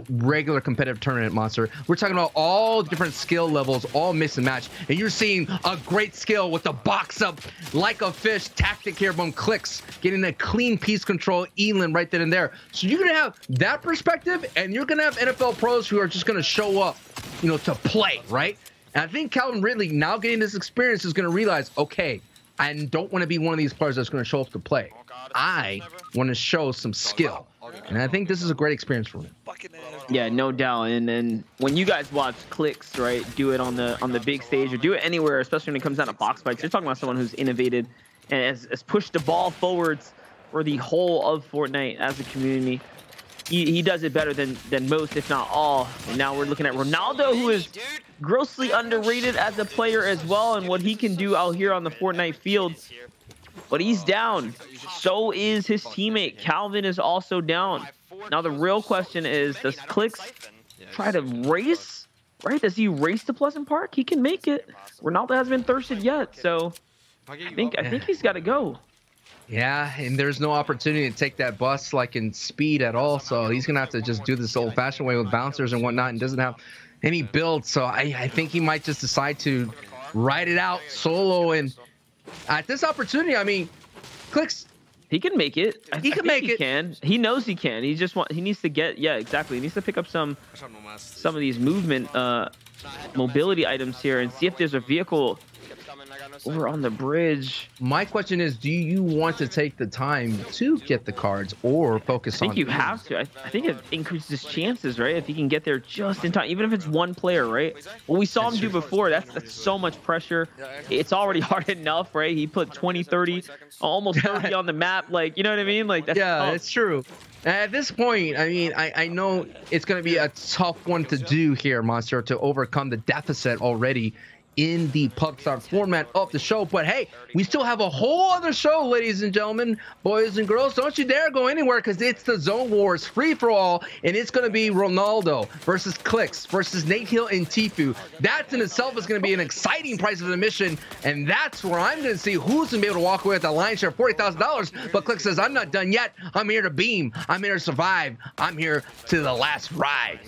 regular competitive tournament, Monster. We're talking about all different skill levels, all mix and match, and you're seeing a great skill with the box up like a fish tactic here from Clix, getting a clean piece control elim right then and there. So you're gonna have that perspective, and you're gonna have NFL pros who are just gonna show up, to play, right? And I think Calvin Ridley, now getting this experience, is going to realize, okay, I don't want to be one of these players that's going to show up to play. I want to show some skill. And I think this is a great experience for him. Yeah, no doubt. And when you guys watch Clix, right, do it on the big stage or do it anywhere, especially when it comes down to box fights, you're talking about someone who's innovated and has pushed the ball forwards for the whole of Fortnite as a community. He does it better than most, if not all. And now we're looking at Ronaldo, who is grossly underrated as a player as well, and what he can do out here on the Fortnite field. But he's down. So is his teammate. Calvin is also down. Now the real question is, does Clix try to race? Right? Does he race to Pleasant Park? He can make it. Ronaldo hasn't been thirsted yet, so I think he's got to go. Yeah, and there's no opportunity to take that bus like in speed at all. So he's going to have to just do this old-fashioned way with bouncers and whatnot, and doesn't have any build. So I think he might just decide to ride it out solo. And at this opportunity, I mean, Clix, he can make it. He can make it. He can. He knows he can. He needs to get, yeah, exactly. He needs to pick up some of these movement, mobility items here and see if there's a vehicle over on the bridge. My question is, do you want to take the time to get the cards or focus on? I think you have to. I think it increases chances, right? If you can get there just in time, even if it's one player, right? What we saw him do before, that's so much pressure. It's already hard enough, right? He put 20, 30, almost 30 on the map. Like, you know what I mean? Like, that's tough. It's true. At this point, I mean, I know it's going to be a tough one to do here, Monster, to overcome the deficit already in the PubStar format of the show. But hey, we still have a whole other show, ladies and gentlemen, boys and girls. Don't you dare go anywhere, because it's the Zone Wars free-for-all, and it's going to be Ronaldo versus Clix versus Nate Hill and Tfue. That in itself is going to be an exciting price of admission, and that's where I'm going to see who's going to be able to walk away with a lion's share of $40,000. But Clix says, I'm not done yet. I'm here to beam. I'm here to survive. I'm here to the last ride.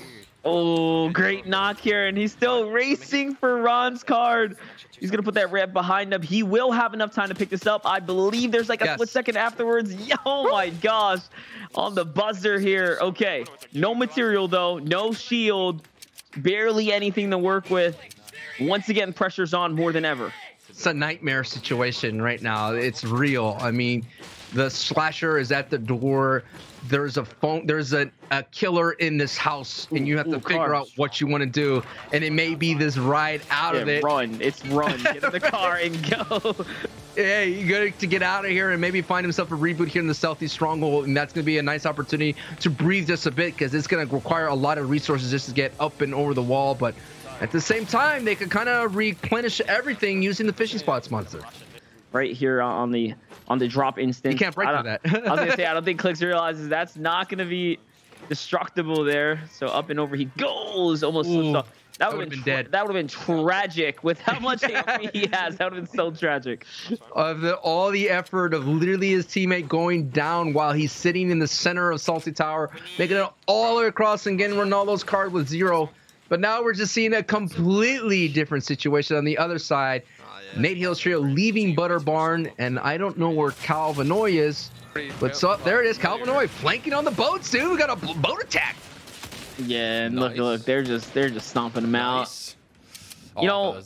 Oh, great knock here, and he's still racing for Ron's card. He's gonna put that ramp behind him. He will have enough time to pick this up. I believe there's like a split second afterwards. Oh my gosh, on the buzzer here. Okay, no material though, no shield, barely anything to work with. Once again, pressure's on more than ever. It's a nightmare situation right now. It's real. I mean, the slasher is at the door. There's a phone. There's a killer in this house, and you have to figure out what you want to do. And it may be this ride out of it. Run. It's run. Get in the car and go. Yeah, you got to get out of here and maybe find himself a reboot here in the Southeast Stronghold, and that's going to be a nice opportunity to breathe just a bit, because it's going to require a lot of resources just to get up and over the wall. But at the same time, they can kind of replenish everything using the fishing spots, Monster. Right here on the drop instant. You can't break through that. I was gonna say, I don't think Clix realizes that's not gonna be destructible there. So up and over he goes. Almost slipped off. That would have been dead. That would have been tragic with how much HP he has. That would have been so tragic. All the effort of literally his teammate going down while he's sitting in the center of Salty Tower, making it all the way across and getting Ronaldo's card with 0. But now we're just seeing a completely different situation on the other side. Nate Hill's trio leaving Butter Barn, and I don't know where Cal Vanoy is, but so there it is. Cal Vanoy flanking on the boats, dude. We got a boat attack. Yeah, and look, they're just stomping him out. You know,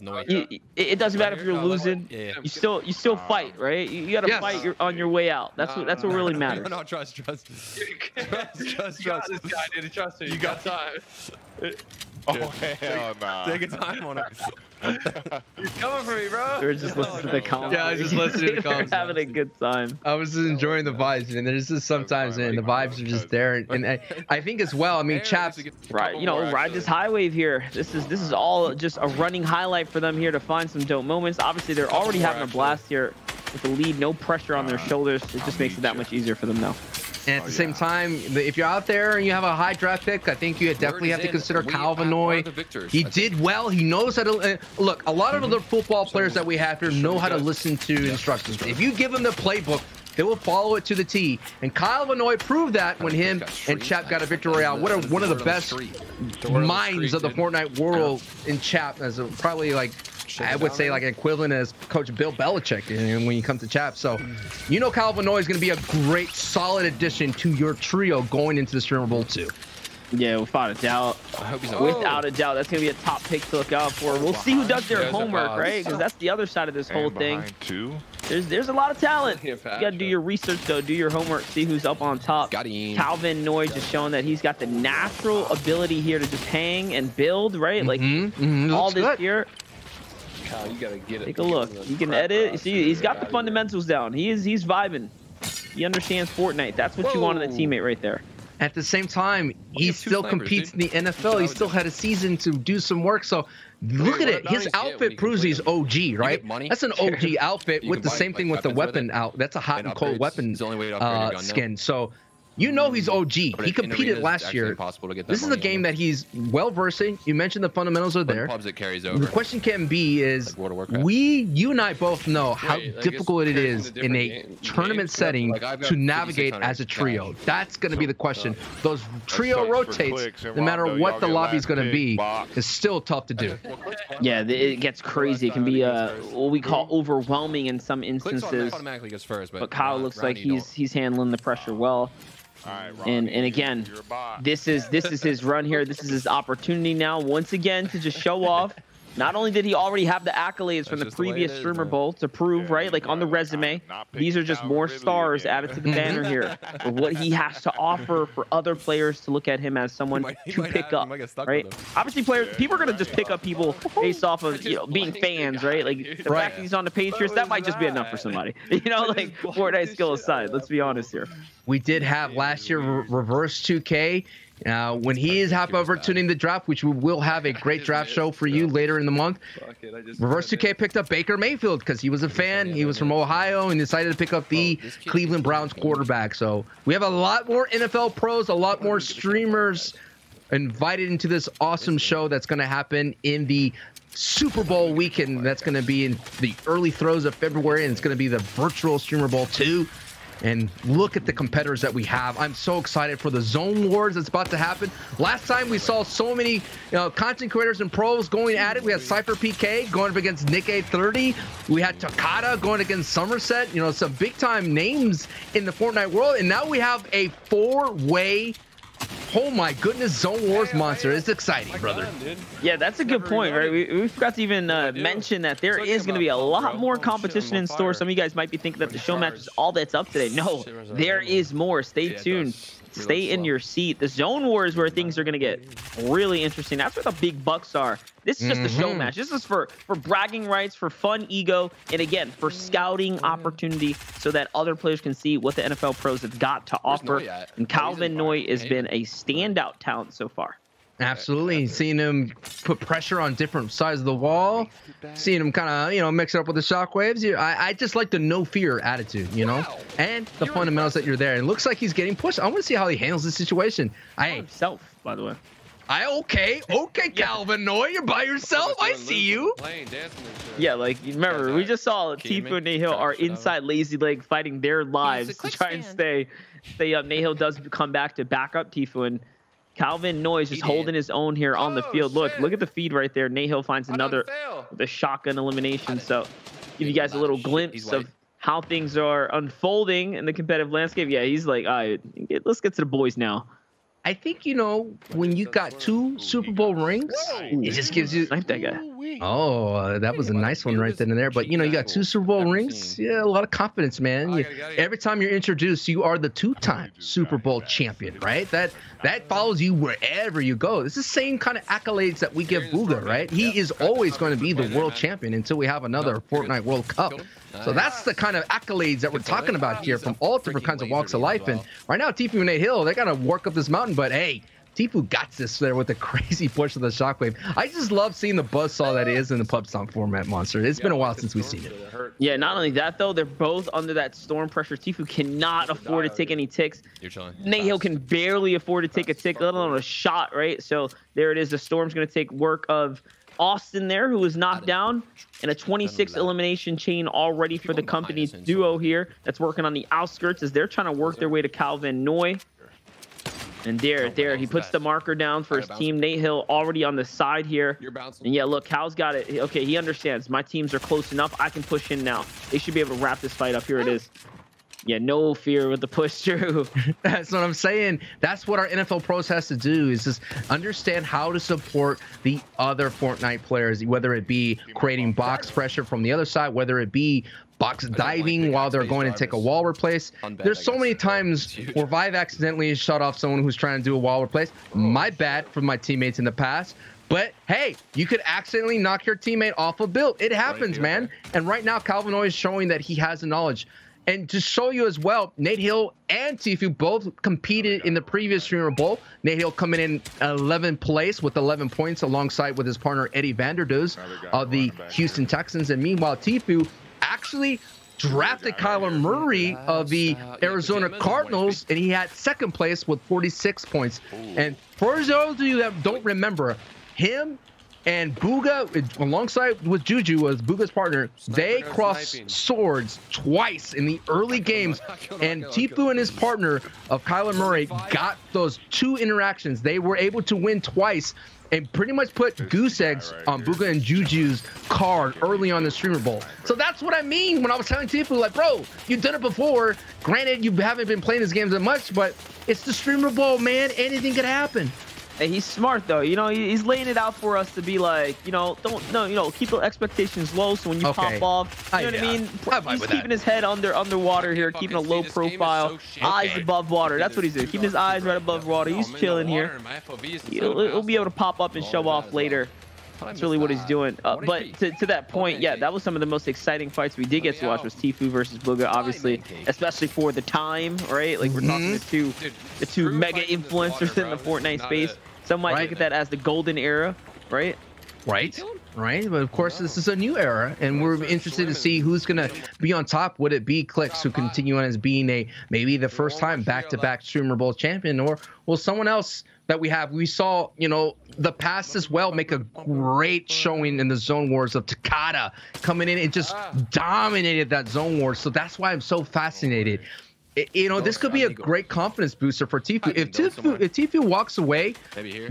it doesn't matter if you're losing. You still fight, right? You got to fight on your way out. That's what really matters. No, trust. Trust this guy, dude. Trust me. You got time. Oh, hell nah. Take your time on it. You're coming for me, bro. We're just listening to the comments. Yeah, I was just listening to the comments. Having a good time. I was just enjoying the vibes, and there's just sometimes, man, the vibes are just there. And I think as well, I mean, chaps, right? You know, ride this high wave here. This is all just a running highlight for them here to find some dope moments. Obviously, they're already having a blast here with the lead, no pressure on their shoulders. It just makes it that much easier for them now. And at the same time, if you're out there and you have a high draft pick, I think you definitely have to consider Cal Vanoy. He did well. He knows how to look. A lot of other football players that we have here know how to listen to instructions. If you give them the playbook, they will follow it to the T. And Kyle Vanoy proved that when him and Chap got a victory royale. What one of the best minds of the Fortnite world in Chap, as probably like, I would say like equivalent as Coach Bill Belichick when you come to Chap. So, you know, Kyle Vanoy is going to be a great, solid addition to your trio going into the Streamer Bowl 2. Yeah, without a doubt. Without a doubt, that's going to be a top pick to look out for. We'll see who does their homework, right? Because that's the other side of this whole thing. There's a lot of talent. You got to do your research, though. Do your homework. See who's up on top. Calvin Noy just showing that he's got the natural ability here to just hang and build, right? Like, all this here. Kyle, you gotta get it. Take a look. You can edit. You see, he's got the fundamentals down. He's vibing. He understands Fortnite. That's what you want in a teammate right there. At the same time, he still competes in the NFL. He still had a season to do some work. So look at it. His outfit proves he's OG, right? That's an OG outfit with the same thing with the weapon out. That's a hot and cold weapon skin. So you know he's OG. He competed last year. This is a game that he's well versed in. You mentioned the fundamentals are there. The question can be is, you and I both know how difficult it is in a tournament setting to navigate as a trio. That's going to be the question. Those trio rotates, no matter what the lobby's going to be, is still tough to do. Yeah, it gets crazy. It can be what we call overwhelming in some instances. But Kyle looks like he's handling the pressure well. And again, this is his run here. This is his opportunity now, once again, to just show off not only did he already have the accolades from the previous Streamer Bowl to prove, right, like on the resume, these are just more stars added to the banner here for what he has to offer for other players to look at him as someone to pick up, right? Obviously, people are going to just pick up people based off of, you know, being fans, right? Like the fact that he's on the Patriots, that might just be enough for somebody. You know, like Fortnite skill aside, let's be honest here. We did have last year Reverse 2K. When he is opportunity the draft, which we will have a great draft show for you later in the month. Reverse 2K picked up Baker Mayfield because he was a fan. He was from Ohio and decided to pick up the Cleveland Browns quarterback. So we have a lot more NFL pros, a lot more streamers invited into this awesome show that's going to happen in the Super Bowl weekend. That's going to be in the early throes of February, and it's going to be the virtual Streamer Bowl 2. And look at the competitors that we have. I'm so excited for the Zone Wars that's about to happen. Last time we saw so many content creators and pros going at it. We had Cypher PK going up against Nick 830. We had Takada going against Somerset. You know, some big time names in the Fortnite world. And now we have a 4-way, oh my goodness, Zone Wars monster. It's exciting, brother. Yeah, that's a good point, right? We forgot to even mention that there is going to be a lot more competition in store. Some of you guys might be thinking that the show match is all that's up today. No, there is more. Stay tuned. Stay in your seat. The Zone War is where things are going to get really interesting. That's where the big bucks are. This is just a show match. This is for bragging rights, for fun ego, and again, for scouting opportunity so that other players can see what the NFL pros have got to offer. And Calvin Noy has been a standout talent so far. Absolutely. Seeing him put pressure on different sides of the wall, seeing him kind of, you know, mix it up with the shockwaves. I just like the no fear attitude, you know, and the fundamentals that you're there. It looks like he's getting pushed. I want to see how he handles the situation. Himself, by the way. Okay, Calvin Noy, you're by yourself. I see you. Yeah, like remember, we just saw Tfue and Nahil are inside Lazy Leg fighting their lives to try and stay up. Nahil does come back to back up Tfue, and Calvin Noy is just holding his own here on the field. Look at the feed right there. Nahil finds another the shotgun elimination. So give you guys a little glimpse of how things are unfolding in the competitive landscape. Yeah, he's like, all right, let's get to the boys now. I think, you know, when you got 2 Super Bowl rings, it just gives you... Snipe that guy. Oh, that was a nice one right then and there. But, you know, you got 2 Super Bowl rings. Yeah, a lot of confidence, man. Every time you're introduced, you are the 2-time Super Bowl champion, right? That follows you wherever you go. It's the same kind of accolades that we give Bugha, right? He is always going to be the world champion until we have another Fortnite World Cup. So that's the kind of accolades that we're talking about here from all different kinds of walks of life. And right now, Tfue and Nahil, they got to work up this mountain. But, hey, Tfue got this there with the crazy push of the shockwave. I just love seeing the buzzsaw that is in the pub stomp format, Monster. It's been a while since we've seen it. Yeah, not only that, though, they're both under that storm pressure. Tfue cannot afford to take any ticks. Nahil can barely afford to take a tick, let alone a shot, right? So there it is. The storm's going to take work of Austin there, who was knocked down, and a 26 elimination chain already for the company duo here that's working on the outskirts as they're trying to work their way to Calvin Noy. And there, he puts the marker down for his team. Nahil already on the side here. And yeah, look, Cal's got it. Okay, he understands. My teams are close enough. I can push in now. They should be able to wrap this fight up. Here it is. Yeah, no fear with the push through. That's what I'm saying. That's what our NFL pros has to do, is just understand how to support the other Fortnite players, whether it be creating box pressure from the other side, whether it be box diving while they're going to take a wall replace. There's so many times where Vive accidentally shut off someone who's trying to do a wall replace. My bad for my teammates in the past. But hey, you could accidentally knock your teammate off a build. It happens, man. And right now, Calvin Noy is showing that he has the knowledge. And to show you as well, Nate Hill and Tfue both competed in the previous Streamer Bowl. Nate Hill coming in 11th place with 11 points alongside with his partner Eddie Vanderdoes of the Houston Texans. And meanwhile, Tfue actually drafted Kyler Murray of the Arizona Cardinals, and he had 2nd place with 46 points. And for those of you that don't remember, him and Bugha, alongside with Juju, was Bugha's partner. They crossed swords twice in the early games, and Tfue and his partner of Kyler Murray got those 2 interactions. They were able to win twice and pretty much put goose eggs on Bugha and Juju's card early on the Streamer Bowl. So that's what I mean when I was telling Tfue, like, bro, you've done it before. Granted, you haven't been playing these games that much, but it's the Streamer Bowl, man. Anything could happen. Hey, he's smart though. You know, he's laying it out for us to be like, you know, keep the expectations low. So when you pop off, you know what I mean? He's keeping his head underwater here, keeping a low profile, eyes above water. That's what he's doing. Keeping his eyes right above water. He's chilling here. He'll be able to pop up and show off later. That's really what he's doing. But to that point, yeah, that was some of the most exciting fights we did get to watch was Tfue versus Bugha, obviously, especially for the time, right? Like we're talking the two mega influencers in the Fortnite space. Some might look at that as the golden era, right? Right. But of course, this is a new era, and we're interested to see who's gonna be on top. Would it be Clix, who continue on as being maybe the first time back-to-back Streamer Bowl champion, or will someone else that we saw, you know, the past as well make a great showing in the Zone Wars of Takada coming in and just dominated that Zone War. So that's why I'm so fascinated. You know, this could be a great confidence booster for Tfue. If Tfue walks away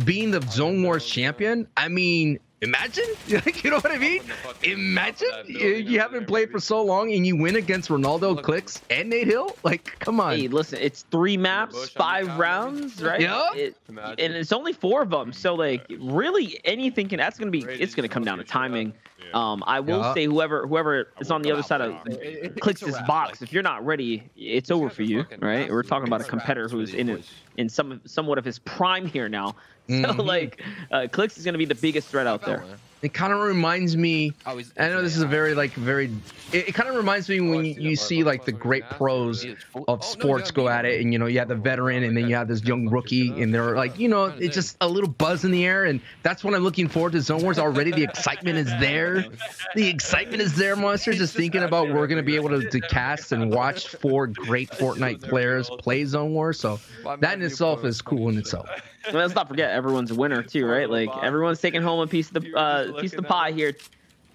being the Zone Wars champion, I mean, imagine, you know what I mean? Imagine you haven't played for so long and you win against Ronaldo, Clix, and Nate Hill. Like, come on. Hey, listen, it's 3 maps, 5 rounds, right? Yeah. And it's only 4 of them, so like, really, anything can. That's gonna be. It's gonna come down to timing. I will say whoever is on the other side of Clix's box, if you're not ready, it's over for you, right? We're talking about a competitor who's in somewhat of his prime here now. So like, Clix is gonna be the biggest threat out there. It kind of reminds me. I know this is a very It kind of reminds me when you see like the great pros of sports go at it, and you know you have the veteran, and then you have this young rookie, and they're like, you know, it's just a little buzz in the air, and that's what I'm looking forward to. Zone Wars already. The excitement is there. The excitement is there, Monster. Just thinking about we're gonna be able to cast and watch 4 great Fortnite players play Zone Wars. So that in itself is cool in itself. And let's not forget everyone's a winner too, right? Like everyone's taking home a piece of the pie here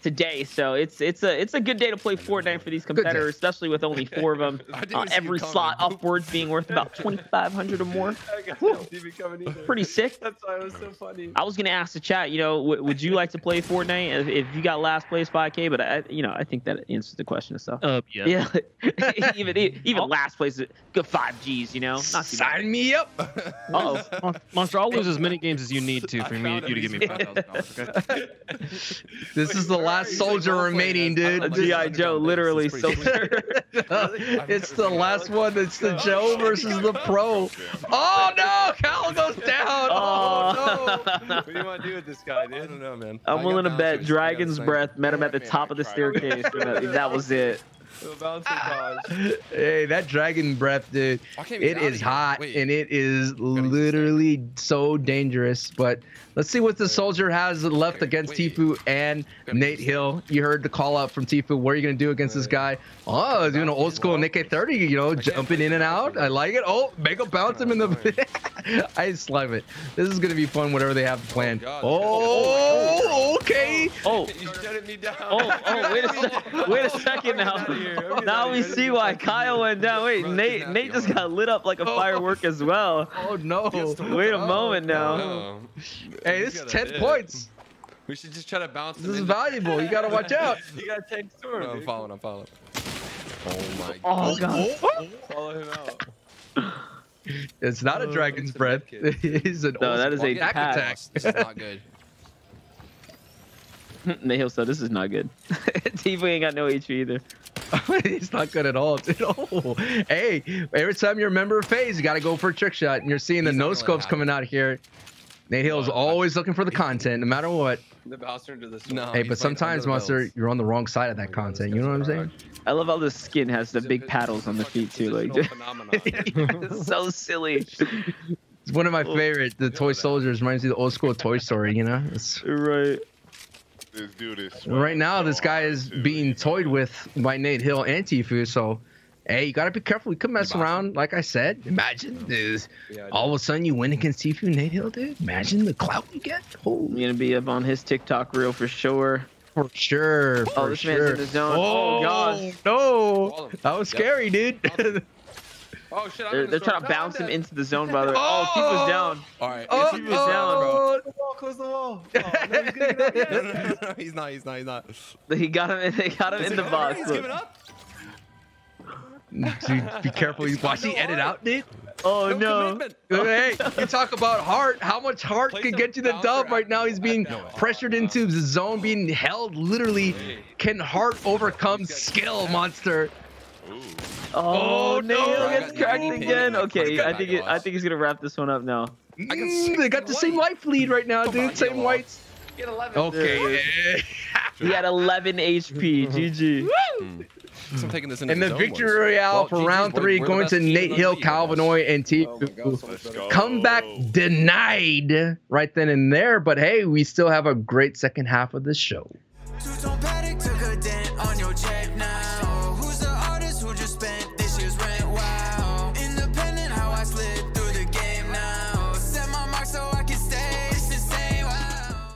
today. So it's a good day to play Fortnite for these competitors, especially with only 4 of them. Every slot upwards being worth about 2,500 or more. Pretty sick. That's why it was so funny. I was gonna ask the chat, you know, would you like to play Fortnite if you got last place 5K? But I think that answers the question itself. Yeah. even last place, good 5Gs, you know. Not too bad. Sign me up. Monster, I'll lose as many games as you need to for you to give me $5,000. Okay. This is the last soldier remaining, dude. G.I. Joe, literally soldier. It's the last one. It's the Joe versus the pro. Oh no, Cal goes down. Oh no. What do you want to do with this guy, dude? I don't know, man. I'm willing to bet Dragon's Breath met him at the top of the staircase. That was it. Hey, that Dragon Breath, dude. It is hot and it is literally so dangerous. But let's see what the soldier has left against Tfue and Nate Hill. You heard the call out from Tfue. What are you gonna do against this guy? Oh, doing an old school Nikkei 30, you know, jumping in and out. I like it. Oh, make a bounce him in the. I just love it. This is gonna be fun. Whatever they have planned. Oh, okay. Oh, wait a second now. Now we see why Kyle went down. Wait, Nate just got lit up like a firework as well. Oh no! Wait a moment now. No. Hey, this is 10 points. We should just try to bounce. This is valuable. You gotta watch out. You gotta tank storm. No, I'm following. Oh my god. Oh god. Follow him out. It's not a Dragon's Breath. It's an that is a attack. This is not good. Nahil said this is not good. Tfue ain't got no HP either. It's not good at all, dude. Oh, hey, every time you remember a phase, you gotta go for a trick shot, and you're seeing the no scopes coming out here. Nate Hill's always looking for the content, no matter what. The bouncer into the No, hey, but sometimes, Monster, you're on the wrong side of that content. You know what I'm saying? I love how the skin has the big paddles on the feet too. Like, it's so silly. It's one of my favorite. The toy soldiers reminds me of the old school Toy Story. You know? It's right. Let's do this. Right now, this guy is being toyed with by Nate Hill and Tfue. So, hey, you gotta be careful. You could mess around, like I said. Imagine this. All of a sudden, you win against Tfue and Nate Hill, dude. Imagine the clout you get. Holy. You're gonna be up on his TikTok reel for sure. For sure. Oh, this man's in the zone. Oh god. No. That was scary, dude. Oh shit! They're trying to bounce him into the zone, brother. Oh, Tfue's down. All right. Tfue's down, bro. Close the wall. No, he's not. He got him. They got him in the box. He's giving up. Dude, be careful. Watch the edit out, dude. Oh no! Hey, you talk about heart. How much heart can get you the dub right now? He's being pressured into the zone, being held literally. Can heart overcome skill, monster? Oh, Nail gets cracked again. Okay, I think he's gonna wrap this one up now. They got the same life lead right now, dude. Same whites. Okay. He had 11 HP. GG. I'm taking this into And the victory royale for round 3 going to Nate Hill, Calvinoy, and Tfue. Comeback denied right then and there. But hey, we still have a great second half of the show.